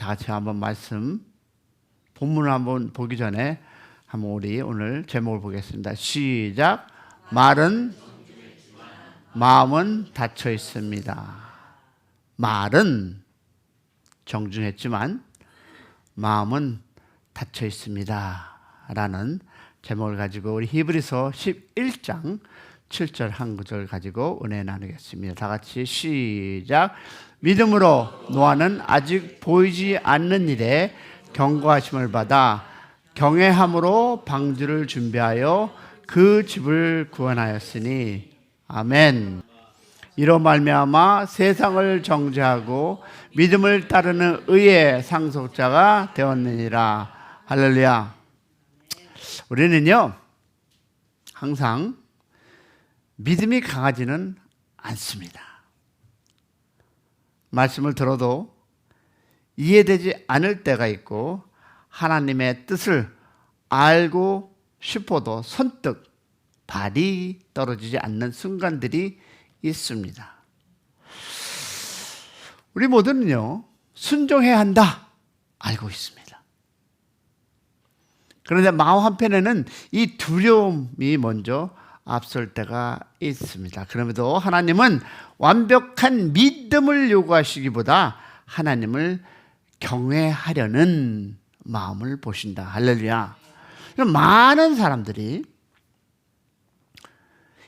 다 같이 한번 본문을 한번 보기 전에 한번 우리 오늘 제목을 보겠습니다. 시작. 말은 마음은 닫혀 있습니다. 말은 정중했지만 마음은 닫혀 있습니다. 라는 제목을 가지고 우리 히브리서 11장 7절 한 구절 가지고 은혜 나누겠습니다. 다 같이 시작. 믿음으로 노아는 아직 보이지 않는 일에 경고하심을 받아 경외함으로 방주를 준비하여 그 집을 구원하였으니 아멘. 이로 말미암아 세상을 정죄하고 믿음을 따르는 의의 상속자가 되었느니라. 할렐루야. 우리는요 항상 믿음이 강하지는 않습니다. 말씀을 들어도 이해되지 않을 때가 있고 하나님의 뜻을 알고 싶어도 선뜻 발이 떨어지지 않는 순간들이 있습니다. 우리 모두는요 순종해야 한다 알고 있습니다. 그런데 마음 한편에는 이 두려움이 먼저 앞설 때가 있습니다. 그럼에도 하나님은 완벽한 믿음을 요구하시기보다 하나님을 경외하려는 마음을 보신다. 할렐루야. 많은 사람들이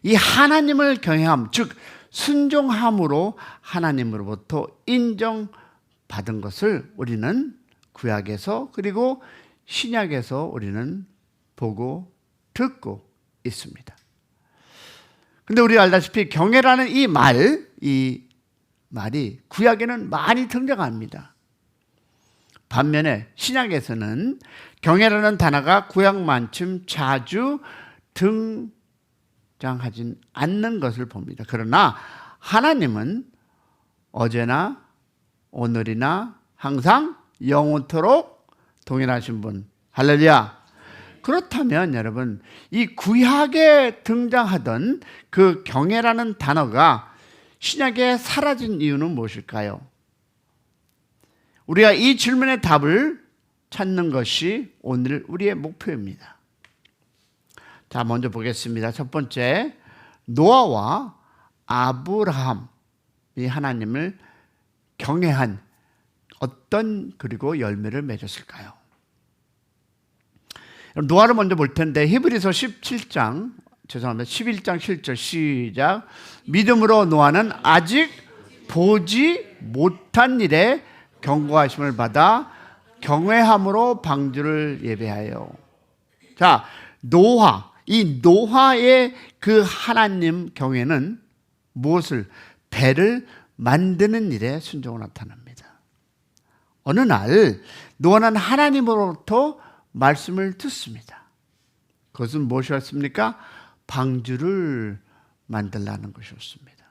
이 하나님을 경외함, 즉 순종함으로 하나님으로부터 인정받은 것을 우리는 구약에서 그리고 신약에서 우리는 보고 듣고 있습니다. 근데 우리가 알다시피 경외라는 이 말이 구약에는 많이 등장합니다. 반면에 신약에서는 경외라는 단어가 구약만큼 자주 등장하진 않는 것을 봅니다. 그러나 하나님은 어제나 오늘이나 항상 영원토록 동일하신 분. 할렐루야. 그렇다면 여러분 이 구약에 등장하던 그 경외라는 단어가 신약에 사라진 이유는 무엇일까요? 우리가 이 질문의 답을 찾는 것이 오늘 우리의 목표입니다. 자, 먼저 보겠습니다. 첫 번째, 노아와 아브라함이 하나님을 경외한 어떤 그리고 열매를 맺었을까요? 노아를 먼저 볼 텐데 히브리서 11장 7절 시작. 믿음으로 노아는 아직 보지 못한 일에 경고하심을 받아 경외함으로 방주를 예배하여. 자, 이 노아의 그 하나님 경외는 무엇을? 배를 만드는 일에 순종을 나타납니다. 어느 날 노아는 하나님으로부터 말씀을 듣습니다. 그것은 무엇이었습니까? 방주를 만들라는 것이었습니다.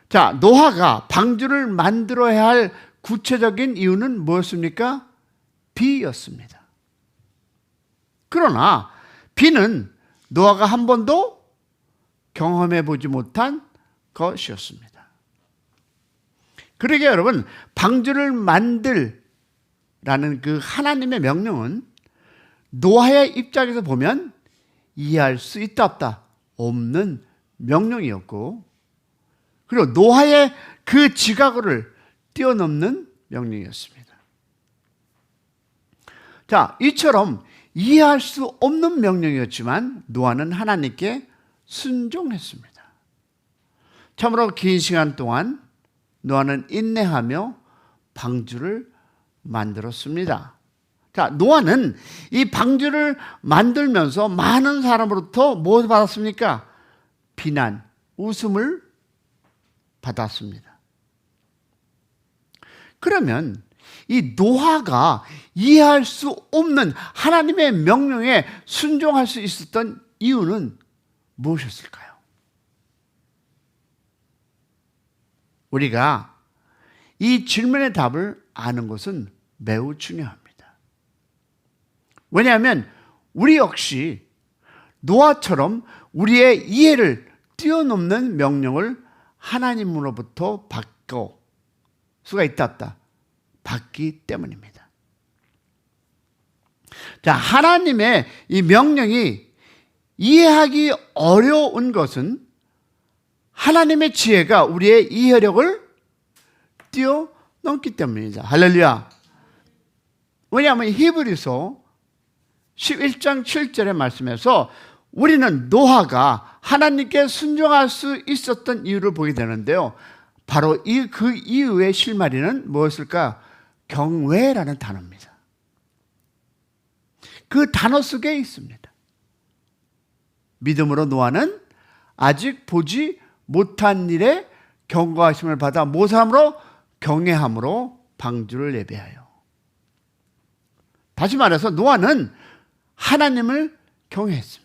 자, 노아가 방주를 만들어야 할 구체적인 이유는 무엇입니까? 비였습니다. 그러나 비는 노아가 한 번도 경험해 보지 못한 것이었습니다. 그러게 여러분, 방주를 만들라는 그 하나님의 명령은 노아의 입장에서 보면 이해할 수 있다 없다 없는 명령이었고, 그리고 노아의 그 지각을 뛰어넘는 명령이었습니다. 자, 이처럼 이해할 수 없는 명령이었지만 노아는 하나님께 순종했습니다. 참으로 긴 시간 동안 노아는 인내하며 방주를 만들었습니다. 자, 노아는 이 방주를 만들면서 많은 사람으로부터 무엇을 받았습니까? 비난, 웃음을 받았습니다. 그러면 이 노아가 이해할 수 없는 하나님의 명령에 순종할 수 있었던 이유는 무엇이었을까요? 우리가 이 질문의 답을 아는 것은 매우 중요합니다. 왜냐하면 우리 역시 노아처럼 우리의 이해를 뛰어넘는 명령을 하나님으로부터 받고 수가 있다 없다? 받기 때문입니다. 자, 하나님의 이 명령이 이해하기 어려운 것은 하나님의 지혜가 우리의 이해력을 뛰어넘기 때문입니다. 할렐루야. 왜냐하면 히브리서 11장 7절의 말씀에서 우리는 노아가 하나님께 순종할 수 있었던 이유를 보게 되는데요. 바로 그 이유의 실마리는 무엇일까? 경외라는 단어입니다. 그 단어 속에 있습니다. 믿음으로 노아는 아직 보지 못한 일에 경고하심을 받아 모사함으로 경외함으로 방주를 예배하여. 다시 말해서 노아는 하나님을 경외했습니다.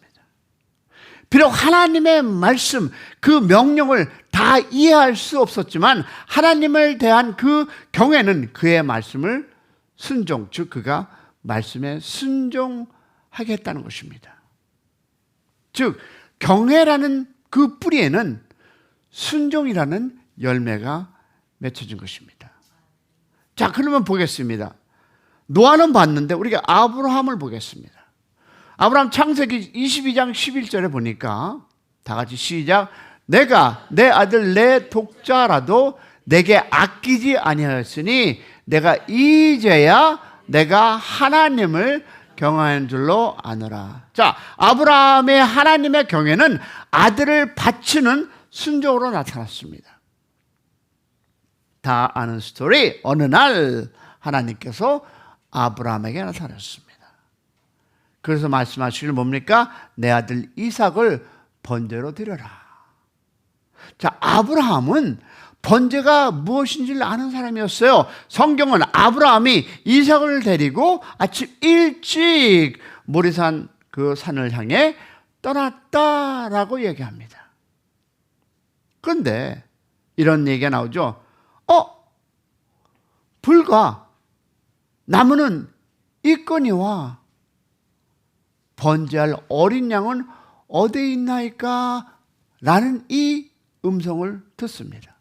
비록 하나님의 말씀, 그 명령을 다 이해할 수 없었지만 하나님을 대한 그 경외는 그의 말씀을 순종, 즉 그가 말씀에 순종하겠다는 것입니다. 즉 경외라는 그 뿌리에는 순종이라는 열매가 맺혀진 것입니다. 자, 그러면 보겠습니다. 노아는 봤는데 우리가 아브라함을 보겠습니다. 아브라함 창세기 22장 11절에 보니까 다 같이 시작. 내가 내 아들 내 독자라도 내게 아끼지 아니하였으니 내가 이제야 내가 하나님을 경외하는 줄로 아노라. 자, 아브라함의 하나님의 경외는 아들을 바치는 순종으로 나타났습니다. 다 아는 스토리. 어느 날 하나님께서 아브라함에게 나타났습니다. 그래서 말씀하시길 뭡니까? 내 아들 이삭을 번제로 드려라. 자, 아브라함은 번제가 무엇인지를 아는 사람이었어요. 성경은 아브라함이 이삭을 데리고 아침 일찍 모리산 그 산을 향해 떠났다라고 얘기합니다. 그런데 이런 얘기가 나오죠. 불과 나무는 있거니와 번제할 어린 양은 어디에 있나이까? 라는 이 음성을 듣습니다.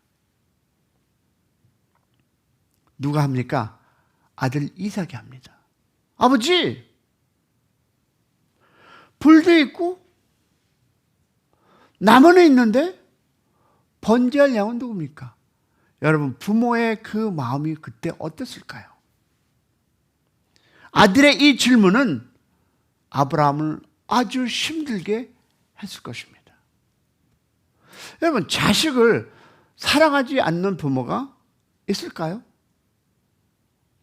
누가 합니까? 아들 이삭이 합니다. 아버지, 불도 있고 나무는 있는데 번제할 양은 누굽니까? 여러분, 부모의 그 마음이 그때 어땠을까요? 아들의 이 질문은 아브라함을 아주 힘들게 했을 것입니다. 여러분, 자식을 사랑하지 않는 부모가 있을까요?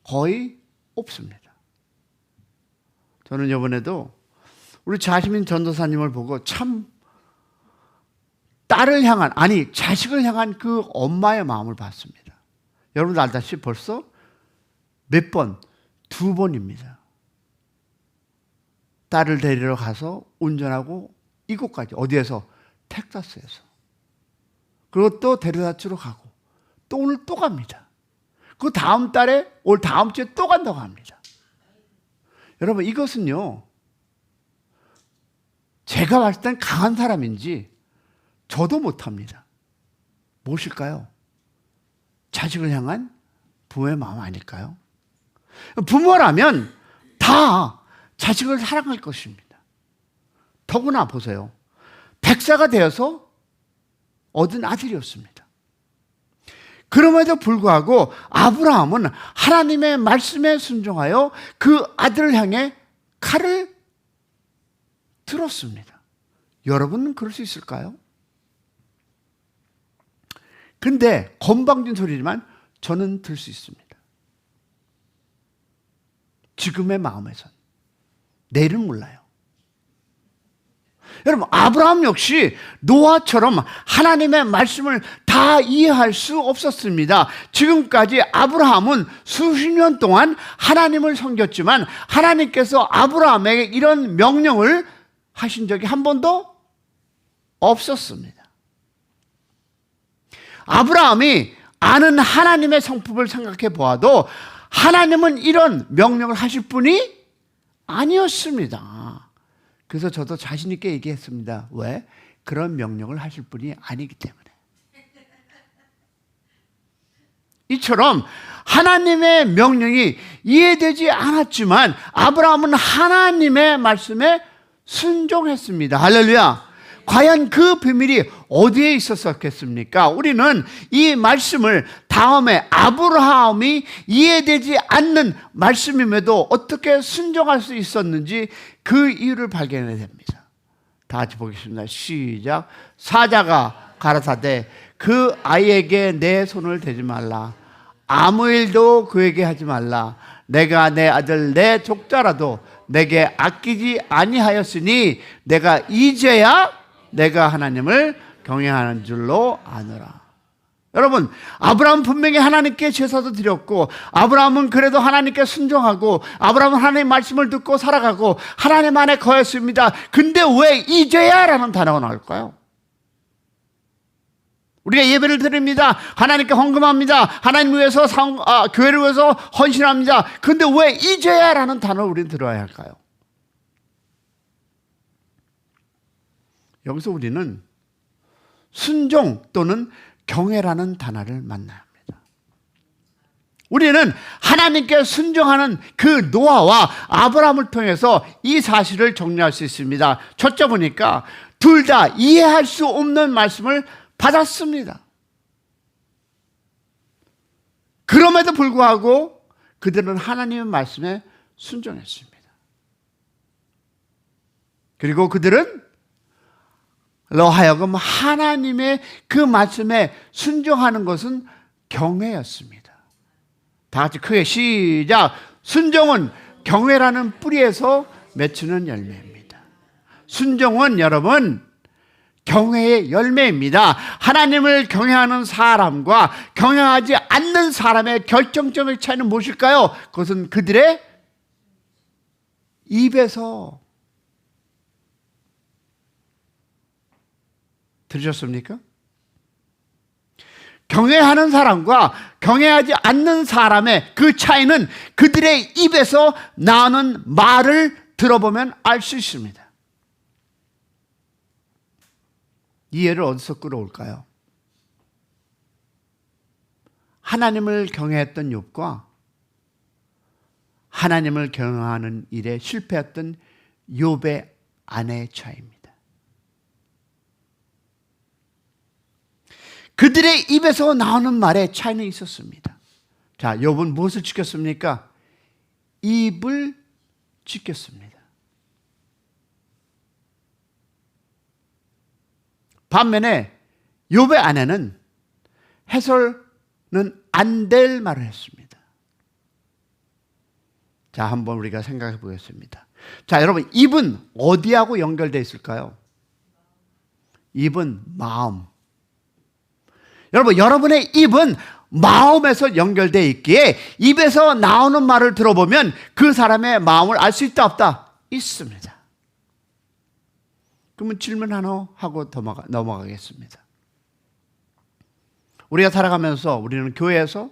거의 없습니다. 저는 이번에도 우리 자시민 전도사님을 보고 참 딸을 향한, 아니 자식을 향한 그 엄마의 마음을 봤습니다. 여러분들 알다시피 벌써 몇 번? 2번입니다. 딸을 데리러 가서 운전하고 이곳까지. 어디에서? 텍사스에서. 그리고 또 데려다 주러 가고 또 오늘 또 갑니다. 그 다음 달에, 올 다음 주에 또 간다고 합니다. 여러분, 이것은요, 제가 봤을 땐 강한 사람인지 저도 못합니다. 무엇일까요? 자식을 향한 부모의 마음 아닐까요? 부모라면 다 자식을 사랑할 것입니다. 더구나 보세요. 백사가 되어서 얻은 아들이었습니다. 그럼에도 불구하고 아브라함은 하나님의 말씀에 순종하여 그 아들을 향해 칼을 들었습니다. 여러분은 그럴 수 있을까요? 근데 건방진 소리지만 저는 들 수 있습니다. 지금의 마음에선. 내일은 몰라요. 여러분, 아브라함 역시 노아처럼 하나님의 말씀을 다 이해할 수 없었습니다. 지금까지 아브라함은 수십 년 동안 하나님을 섬겼지만 하나님께서 아브라함에게 이런 명령을 하신 적이 한 번도 없었습니다. 아브라함이 아는 하나님의 성품을 생각해 보아도 하나님은 이런 명령을 하실 분이 아니었습니다. 그래서 저도 자신 있게 얘기했습니다. 왜? 그런 명령을 하실 분이 아니기 때문에. 이처럼 하나님의 명령이 이해되지 않았지만 아브라함은 하나님의 말씀에 순종했습니다. 할렐루야. 과연 그 비밀이 어디에 있었겠습니까? 우리는 이 말씀을 다음에 아브라함이 이해되지 않는 말씀임에도 어떻게 순종할 수 있었는지 그 이유를 발견해야 됩니다. 다 같이 보겠습니다. 시작. 사자가 가라사대 그 아이에게 내 손을 대지 말라. 아무 일도 그에게 하지 말라. 내가 내 아들 내 족자라도 내게 아끼지 아니하였으니 내가 이제야 내가 하나님을 경외하는 줄로 아노라. 여러분, 아브라함은 분명히 하나님께 제사도 드렸고, 아브라함은 그래도 하나님께 순종하고, 아브라함은 하나님의 말씀을 듣고 살아가고 하나님 안에 거했습니다. 근데 왜 이제야 라는 단어가 나올까요? 우리가 예배를 드립니다. 하나님께 헌금합니다. 하나님 위해서 교회를 위해서 헌신합니다. 근데 왜 이제야 라는 단어를 우리는 들어야 할까요? 여기서 우리는 순종 또는 경외라는 단어를 만나야 합니다. 우리는 하나님께 순종하는 그 노아와 아브라함을 통해서 이 사실을 정리할 수 있습니다. 첫째 보니까 둘 다 이해할 수 없는 말씀을 받았습니다. 그럼에도 불구하고 그들은 하나님의 말씀에 순종했습니다. 그리고 그들은 로 하여금 하나님의 그 말씀에 순종하는 것은 경외였습니다. 다 같이 크게 시작. 순종은 경외라는 뿌리에서 맺히는 열매입니다. 순종은 여러분 경외의 열매입니다. 하나님을 경외하는 사람과 경외하지 않는 사람의 결정적인 차이는 무엇일까요? 그것은 그들의 입에서. 들으셨습니까? 경외하는 사람과 경외하지 않는 사람의 그 차이는 그들의 입에서 나오는 말을 들어보면 알 수 있습니다. 이해를 어디서 끌어올까요? 하나님을 경외했던 욥과 하나님을 경외하는 일에 실패했던 욥의 아내의 차이입니다. 그들의 입에서 나오는 말에 차이는 있었습니다. 자, 욥은 무엇을 지켰습니까? 입을 지켰습니다. 반면에 욥의 아내는 해설은 안 될 말을 했습니다. 자, 한번 우리가 생각해 보겠습니다. 자, 여러분, 입은 어디하고 연결되어 있을까요? 입은 마음. 여러분, 여러분의 입은 마음에서 연결되어 있기에 입에서 나오는 말을 들어보면 그 사람의 마음을 알 수 있다 없다? 있습니다. 그러면 질문 하나 하고 넘어가겠습니다. 우리가 살아가면서 우리는 교회에서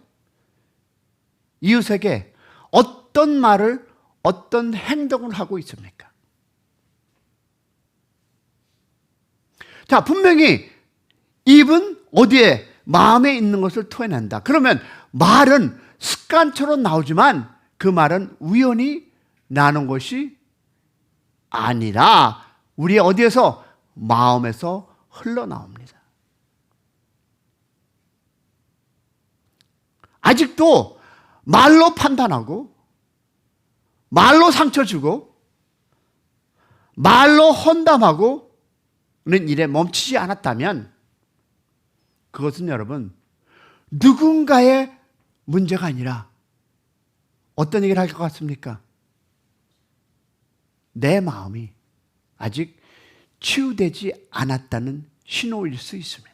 이웃에게 어떤 말을 어떤 행동을 하고 있습니까? 자, 분명히 입은 어디에? 마음에 있는 것을 토해낸다. 그러면 말은 습관처럼 나오지만 그 말은 우연히 나는 것이 아니라 우리 어디에서? 마음에서 흘러나옵니다. 아직도 말로 판단하고 말로 상처 주고 말로 헌담하고는 일에 멈추지 않았다면 그것은 여러분 누군가의 문제가 아니라 어떤 얘기를 할 것 같습니까? 내 마음이 아직 치유되지 않았다는 신호일 수 있습니다.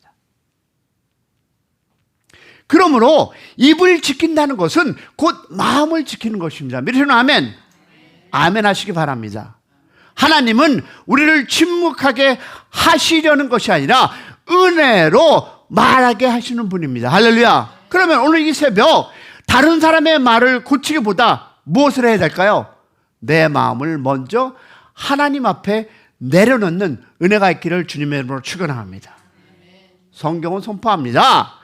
그러므로 입을 지킨다는 것은 곧 마음을 지키는 것입니다. 믿으시는 아멘? 아멘 하시기 바랍니다. 하나님은 우리를 침묵하게 하시려는 것이 아니라 은혜로 말하게 하시는 분입니다. 할렐루야. 그러면 오늘 이 새벽 다른 사람의 말을 고치기보다 무엇을 해야 될까요? 내 마음을 먼저 하나님 앞에 내려놓는 은혜가 있기를 주님의 이름으로 축원합니다. 성경은 선포합니다.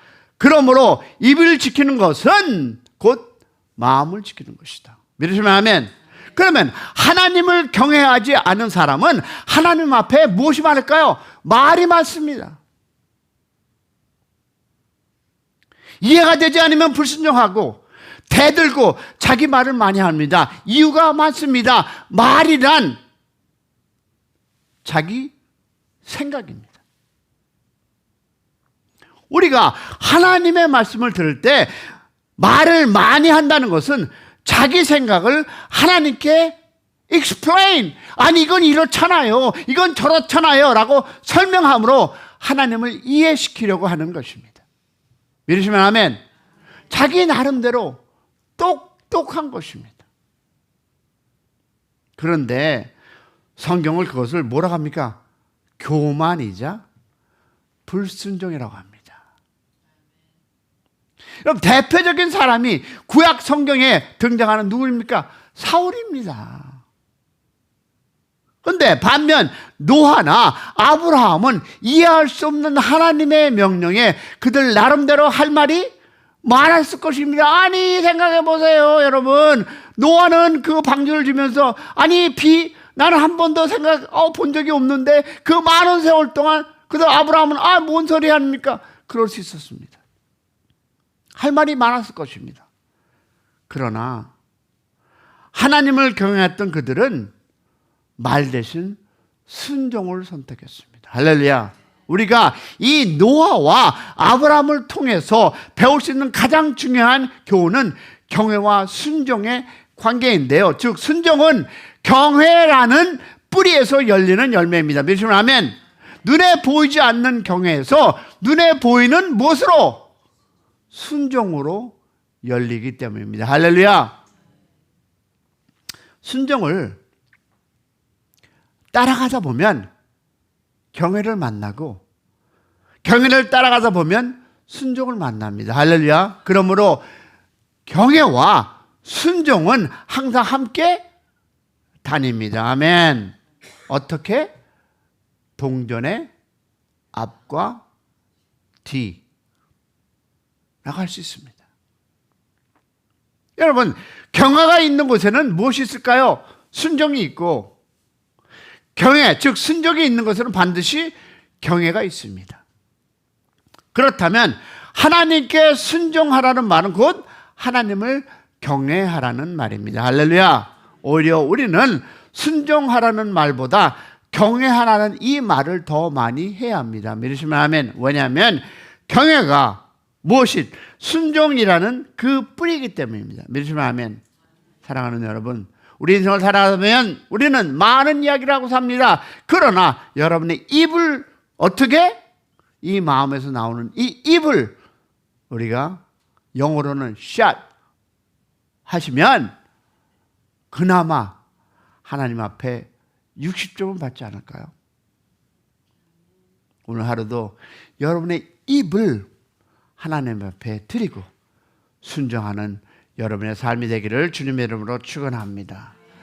그러므로 입을 지키는 것은 곧 마음을 지키는 것이다. 믿으시면 아멘. 그러면 하나님을 경외하지 않은 사람은 하나님 앞에 무엇이 많을까요? 말이 많습니다. 이해가 되지 않으면 불순종하고 대들고 자기 말을 많이 합니다. 이유가 많습니다. 말이란 자기 생각입니다. 우리가 하나님의 말씀을 들을 때 말을 많이 한다는 것은 자기 생각을 하나님께 explain, 아니 이건 이렇잖아요, 이건 저렇잖아요 라고 설명함으로 하나님을 이해시키려고 하는 것입니다. 믿으시면 아멘. 자기 나름대로 똑똑한 것입니다. 그런데 성경을 그것을 뭐라고 합니까? 교만이자 불순종이라고 합니다. 여러분, 대표적인 사람이 구약 성경에 등장하는 누구입니까? 사울입니다. 그런데 반면 노아나 아브라함은 이해할 수 없는 하나님의 명령에 그들 나름대로 할 말이 많았을 것입니다. 아니 생각해 보세요, 여러분. 노아는 그 방주를 지면서 아니 나는 한 번도 본 적이 없는데 그 많은 세월 동안, 그래서 아브라함은 뭔 소리 합니까? 그럴 수 있었습니다. 할 말이 많았을 것입니다. 그러나 하나님을 경외했던 그들은 말 대신 순종을 선택했습니다. 할렐루야. 우리가 이 노아와 아브라함을 통해서 배울 수 있는 가장 중요한 교훈은 경외와 순종의 관계인데요. 즉 순종은 경외라는 뿌리에서 열리는 열매입니다. 믿으시면 아멘. 눈에 보이지 않는 경외에서 눈에 보이는 무엇으로? 순종으로 열리기 때문입니다. 할렐루야. 순종을 따라가다 보면 경외를 만나고 경외를 따라가다 보면 순종을 만납니다. 할렐루야. 그러므로 경외와 순종은 항상 함께 다닙니다. 아멘. 어떻게? 동전의 앞과 뒤 나갈 수 있습니다. 여러분, 경외가 있는 곳에는 무엇이 있을까요? 순종이 있고, 경외, 즉 순종이 있는 곳에는 반드시 경외가 있습니다. 그렇다면 하나님께 순종하라는 말은 곧 하나님을 경외하라는 말입니다. 할렐루야. 오히려 우리는 순종하라는 말보다 경외하라는 이 말을 더 많이 해야 합니다. 믿으시면 아멘. 왜냐하면 경외가 무엇이? 순종이라는 그 뿌리이기 때문입니다. 믿으시면 아멘. 사랑하는 여러분, 우리 인생을 살아가면 우리는 많은 이야기를 하고 삽니다. 그러나 여러분의 입을 어떻게? 이 마음에서 나오는 이 입을 우리가 영어로는 shut 하시면 그나마 하나님 앞에 60점은 받지 않을까요? 오늘 하루도 여러분의 입을 하나님 앞에 드리고 순종하는 여러분의 삶이 되기를 주님의 이름으로 축원합니다.